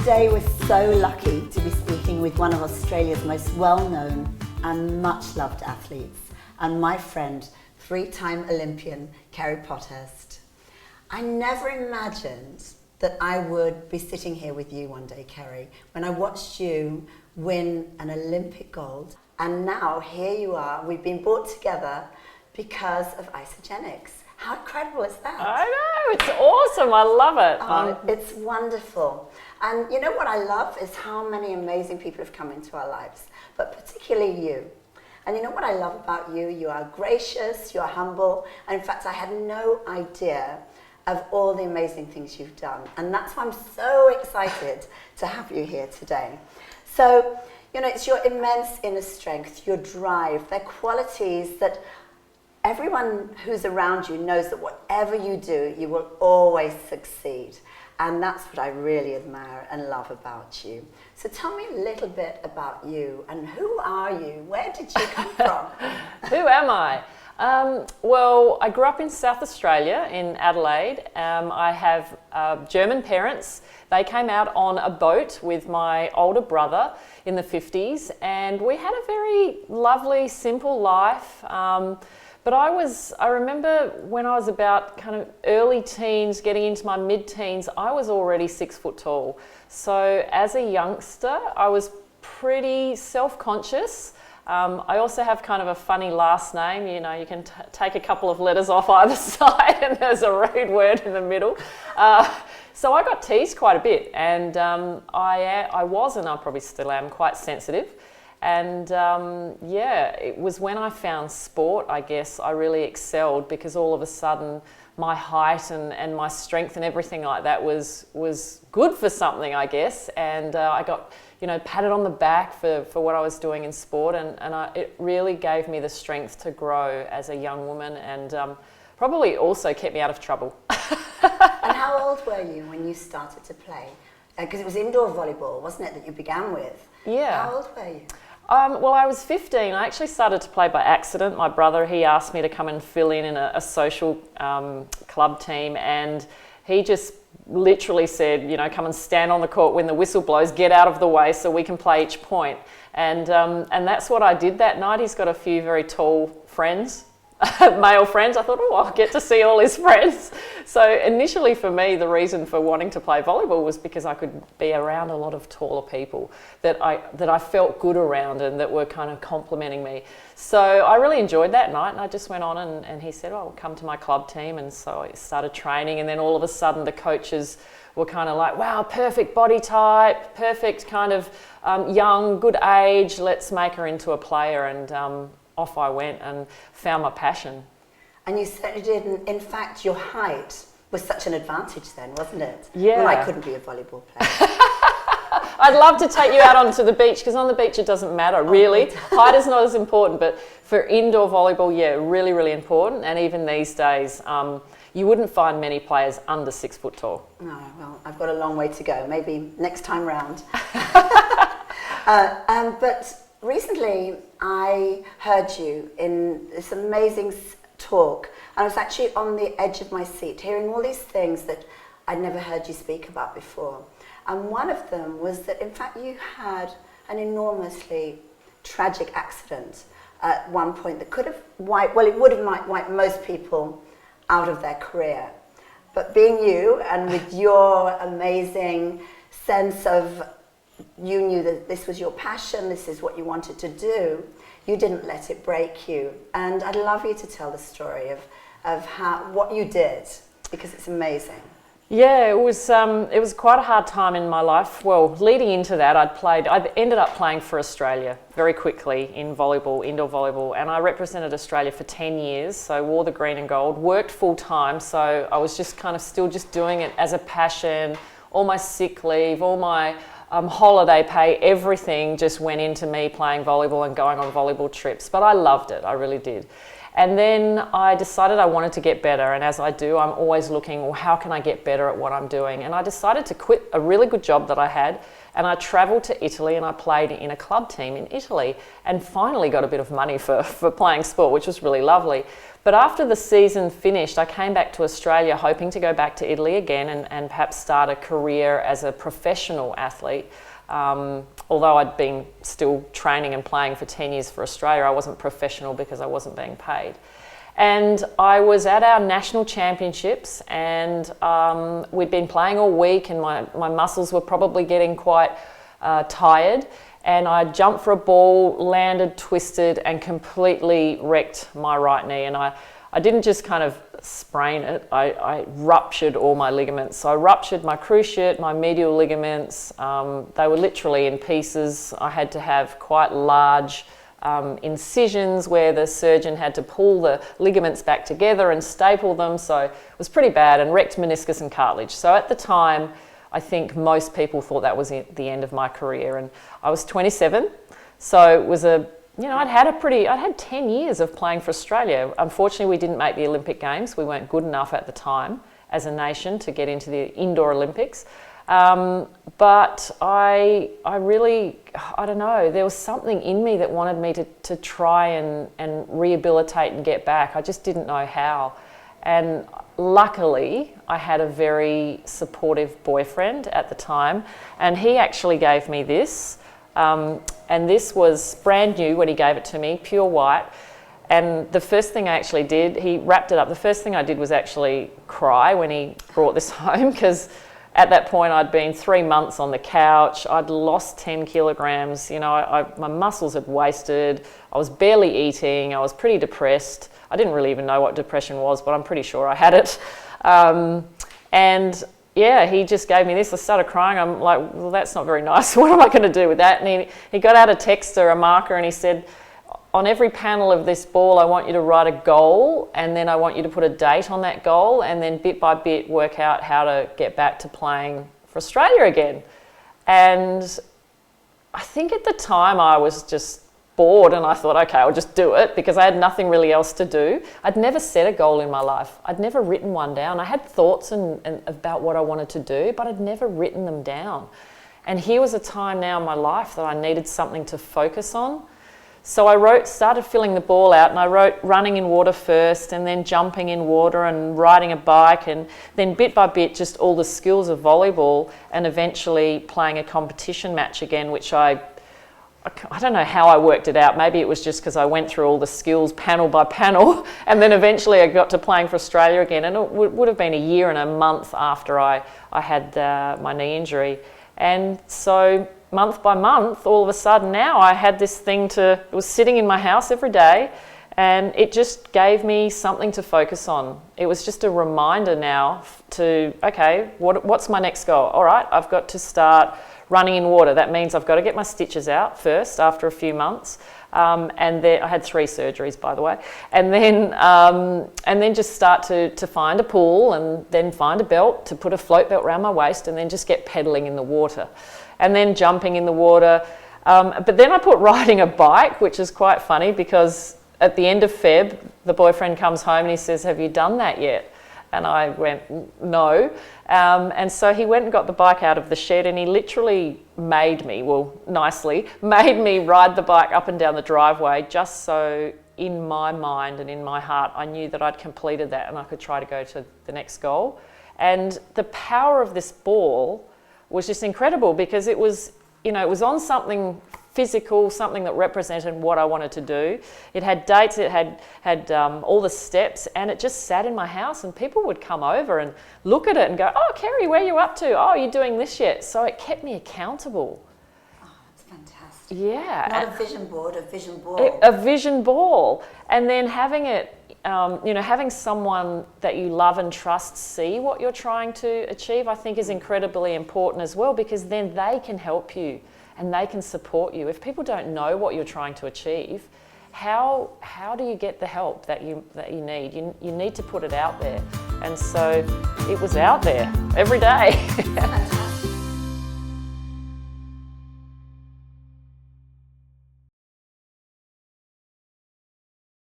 Today we're so lucky to be speaking with one of Australia's most well-known and much-loved athletes, and my friend, three-time Olympian Kerri Pottharst. I never imagined that I would be sitting here with you one day, Kerri, when I watched you win an Olympic gold. And now here you are, we've been brought together because of Isagenix. How incredible is that? I know, it's awesome, I love it. Oh, it's wonderful. And you know what I love is how many amazing people have come into our lives, but particularly you. And you know what I love about you? You are gracious, you're humble, and in fact I had no idea of all the amazing things you've done. And that's why I'm so excited to have you here today. So, you know, it's your immense inner strength, your drive, they're qualities that everyone who's around you knows that whatever you do, you will always succeed. And that's what I really admire and love about you. So tell me a little bit about you, and who are you? Where did you come from? Who am I? Well, I grew up in South Australia, in Adelaide. I have German parents. They came out on a boat with my older brother in the 50s, and we had a very lovely, simple life. But I remember when I was about kind of early teens, getting into my mid-teens, I was already 6 foot tall. So as a youngster, I was pretty self-conscious. I also have kind of a funny last name. You know, you can take a couple of letters off either side and there's a rude word in the middle. So I got teased quite a bit, and I was, and I probably still am, quite sensitive. And yeah, it was when I found sport, I guess, I really excelled, because all of a sudden my height and my strength and everything like that was good for something, I guess. And I got, you know, patted on the back for what I was doing in sport, and it really gave me the strength to grow as a young woman, and probably also kept me out of trouble. And how old were you when you started to play? Because it was indoor volleyball, wasn't it, that you began with? Yeah. How old were you? Well, I was 15. I actually started to play by accident. My brother, he asked me to come and fill in a social club team, and he just literally said, you know, come and stand on the court when the whistle blows, get out of the way so we can play each point. And that's what I did that night. He's got a few very tall friends, male friends. I thought, oh, I'll get to see all his friends. So initially for me, the reason for wanting to play volleyball was because I could be around a lot of taller people that I felt good around and that were kind of complimenting me. So I really enjoyed that night, and I just went on and he said, oh, come to my club team. And so I started training, and then all of a sudden the coaches were kind of like, wow, perfect body type, perfect kind of young, good age, let's make her into a player. And off I went and found my passion. And you certainly did. And in fact, your height was such an advantage then, wasn't it? Yeah. Well, I couldn't be a volleyball player. I'd love to take you out onto the beach, because on the beach it doesn't matter, really. Height is not as important, but for indoor volleyball, yeah, really, really important. And even these days, you wouldn't find many players under 6 foot tall. No, well, I've got a long way to go. Maybe next time round. But recently, I heard you in this amazing talk, and I was actually on the edge of my seat, hearing all these things that I'd never heard you speak about before. And one of them was that, in fact, you had an enormously tragic accident at one point that could have wiped most people out of their career. But being you, and with your amazing sense of, you knew that this was your passion, this is what you wanted to do, you didn't let it break you. And I'd love you to tell the story of what you did, because it's amazing. Yeah, it was quite a hard time in my life. Well, leading into that, I ended up playing for Australia very quickly in volleyball, indoor volleyball, and I represented Australia for 10 years, so wore the green and gold, worked full time, so I was just kind of still just doing it as a passion. All my sick leave, all my holiday pay, everything just went into me playing volleyball and going on volleyball trips, but I loved it, I really did. And then I decided I wanted to get better, and as I do, I'm always looking, well, how can I get better at what I'm doing? And I decided to quit a really good job that I had And I travelled to Italy and I played in a club team in Italy and finally got a bit of money for playing sport, which was really lovely. But after the season finished, I came back to Australia hoping to go back to Italy again and perhaps start a career as a professional athlete. Although I'd been still training and playing for 10 years for Australia, I wasn't professional because I wasn't being paid. And I was at our national championships and we'd been playing all week and my muscles were probably getting quite tired. And I jumped for a ball, landed, twisted, and completely wrecked my right knee. And I didn't just kind of sprain it, I ruptured all my ligaments. So I ruptured my cruciate, my medial ligaments. They were literally in pieces. I had to have quite large incisions where the surgeon had to pull the ligaments back together and staple them. So it was pretty bad, and wrecked meniscus and cartilage. So at the time, I think most people thought that was the end of my career, and I was 27, so it was I'd had 10 years of playing for Australia. Unfortunately, we didn't make the Olympic Games. We weren't good enough at the time as a nation to get into the indoor Olympics. But I really, I don't know, there was something in me that wanted me to try and rehabilitate and get back. I just didn't know how. And luckily, I had a very supportive boyfriend at the time, and he actually gave me this. And this was brand new when he gave it to me, pure white. And the first thing I actually did, he wrapped it up. The first thing I did was actually cry when he brought this home, because at that point I'd been 3 months on the couch. I'd lost 10 kilograms. My muscles had wasted. I was barely eating. I was pretty depressed. I didn't really even know what depression was, but I'm pretty sure I had it. And yeah, he just gave me this. I started crying. I'm like, well, that's not very nice. What am I going to do with that? And he got out a texter, a marker, and he said, on every panel of this ball, I want you to write a goal, and then I want you to put a date on that goal, and then bit by bit work out how to get back to playing for Australia again. And I think at the time I was just bored, and I thought, okay, I'll just do it, because I had nothing really else to do. I'd never set a goal in my life. I'd never written one down. I had thoughts and about what I wanted to do, but I'd never written them down. And here was a time now in my life that I needed something to focus on. So I started filling the ball out, and I wrote running in water first, and then jumping in water, and riding a bike, and then bit by bit just all the skills of volleyball, and eventually playing a competition match again, which I don't know how I worked it out. Maybe it was just because I went through all the skills panel by panel, and then eventually I got to playing for Australia again. And it would have been a year and a month after I had my knee injury. And so month by month, all of a sudden now I had this thing it was sitting in my house every day, and it just gave me something to focus on. It was just a reminder now okay, what's my next goal? All right, I've got to start running in water. That means I've got to get my stitches out first after a few months. And then I had 3 surgeries, by the way. And then just start to find a pool, and then find a belt to put a float belt around my waist, and then just get pedaling in the water. And then jumping in the water. But then I put riding a bike, which is quite funny, because at the end of Feb, the boyfriend comes home and he says, have you done that yet? And I went, no. And so he went and got the bike out of the shed, and he literally made me ride the bike up and down the driveway, just so in my mind and in my heart, I knew that I'd completed that and I could try to go to the next goal. And the power of this ball was just incredible, because it was on something physical, something that represented what I wanted to do. It had dates, it had all the steps, and it just sat in my house, and people would come over and look at it and go, oh, Kerri, where are you up to? Oh, are you doing this yet? So it kept me accountable. Oh, it's fantastic. Yeah. Not a vision board, a vision ball. A vision ball. And then having it, having someone that you love and trust see what you're trying to achieve, I think is incredibly important as well, because then they can help you and they can support you. If people don't know what you're trying to achieve, how do you get the help that you need? You need to put it out there. And so it was out there every day.